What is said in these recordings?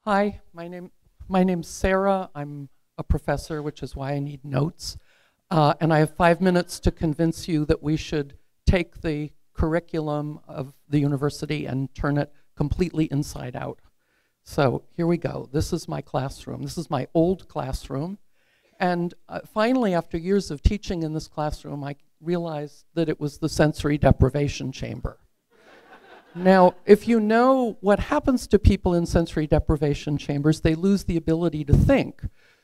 Hi, my name's Sarah. I'm a professor, which is why I need notes. And I have 5 minutes to convince you that we should take the curriculum of the university and turn it completely inside out. So here we go. This is my classroom. This is my old classroom. And finally, after years of teaching in this classroom, I realized that it was the sensory deprivation chamber. Now, if you know what happens to people in sensory deprivation chambers, they lose the ability to think.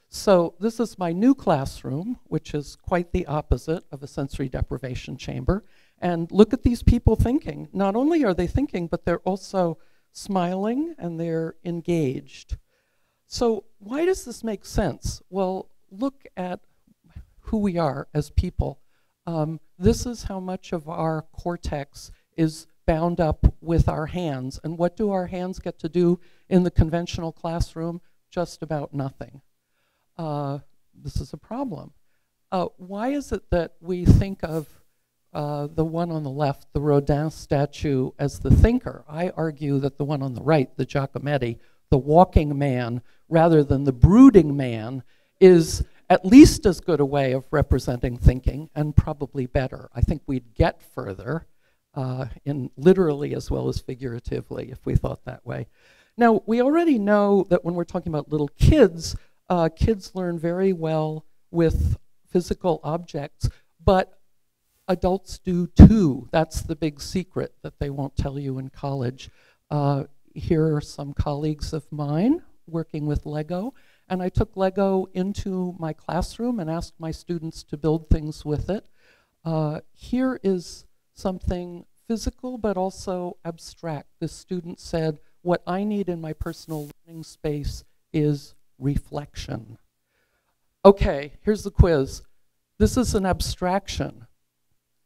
So this is my new classroom, which is quite the opposite of a sensory deprivation chamber. And look at these people thinking. Not only are they thinking, but they're also smiling and they're engaged. So why does this make sense? Well, look at who we are as people. This is how much of our cortex is bound up with our hands. And what do our hands get to do in the conventional classroom? Just about nothing. This is a problem. Why is it that we think of the one on the left, the Rodin statue, as the thinker? I argue that the one on the right, the Giacometti, the walking man, rather than the brooding man, is at least as good a way of representing thinking, and probably better. I think we'd get further in literally as well as figuratively if we thought that way. Now, we already know that when we're talking about little kids, kids learn very well with physical objects, but adults do too. That's the big secret that they won't tell you in college. Here are some colleagues of mine working with Lego, and I took Lego into my classroom and asked my students to build things with it. Here is something physical but also abstract. This student said, what I need in my personal learning space is reflection. Okay, here's the quiz. This is an abstraction.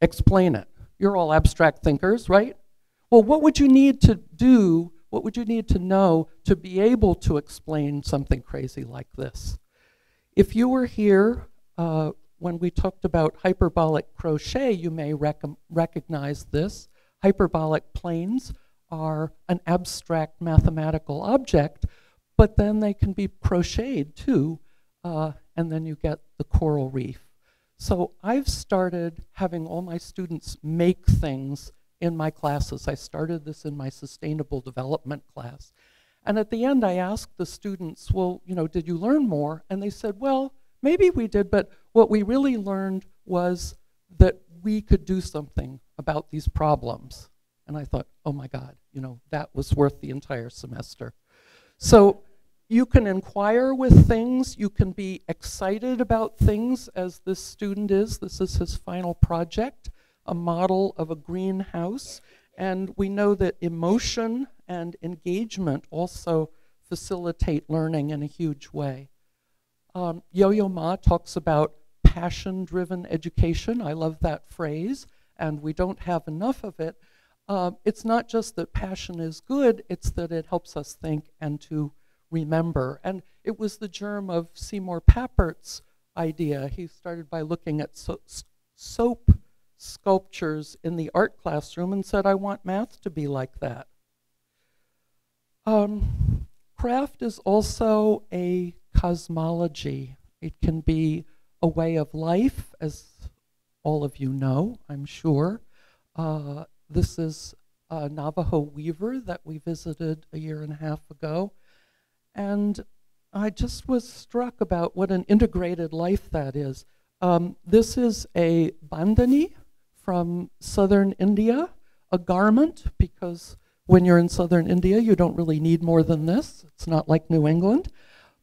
Explain it. You're all abstract thinkers, right? Well, what would you need to do, what would you need to know to be able to explain something crazy like this? If you were here when we talked about hyperbolic crochet, you may recognize this. Hyperbolic planes are an abstract mathematical object, but then they can be crocheted too, and then you get the coral reef. So I've started having all my students make things in my classes. I started this in my sustainable development class. And at the end I asked the students, well, you know, did you learn more? And they said, well, maybe we did, but what we really learned was that we could do something about these problems. And I thought, oh my God, you know, that was worth the entire semester. So you can inquire with things, you can be excited about things as this student is. This is his final project, a model of a greenhouse. And we know that emotion and engagement also facilitate learning in a huge way. Yo-Yo Ma talks about passion-driven education. I love that phrase, and we don't have enough of it. It's not just that passion is good, it's that it helps us think and to remember. And it was the germ of Seymour Papert's idea. He started by looking at soap sculptures in the art classroom and said, I want math to be like that. Craft is also a cosmology. It can be a way of life, as all of you know, I'm sure. This is a Navajo weaver that we visited a year and a half ago. And I just was struck about what an integrated life that is. This is a bandhani from southern India, a garment, because when you're in southern India, you don't really need more than this. It's not like New England.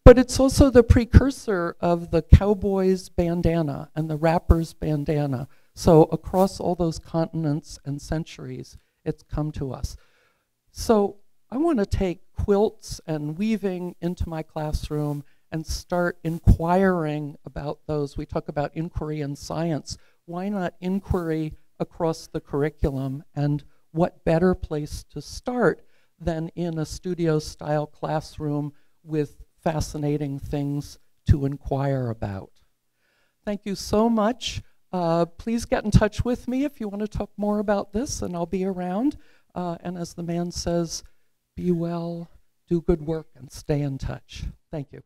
But it's also the precursor of the cowboy's bandana and the rapper's bandana. So across all those continents and centuries, it's come to us. So I want to take quilts and weaving into my classroom and start inquiring about those. We talk about inquiry in science. Why not inquiry across the curriculum? And what better place to start than in a studio-style classroom with fascinating things to inquire about? Thank you so much. Please get in touch with me if you want to talk more about this, and I'll be around. And as the man says, be well, do good work and stay in touch. Thank you.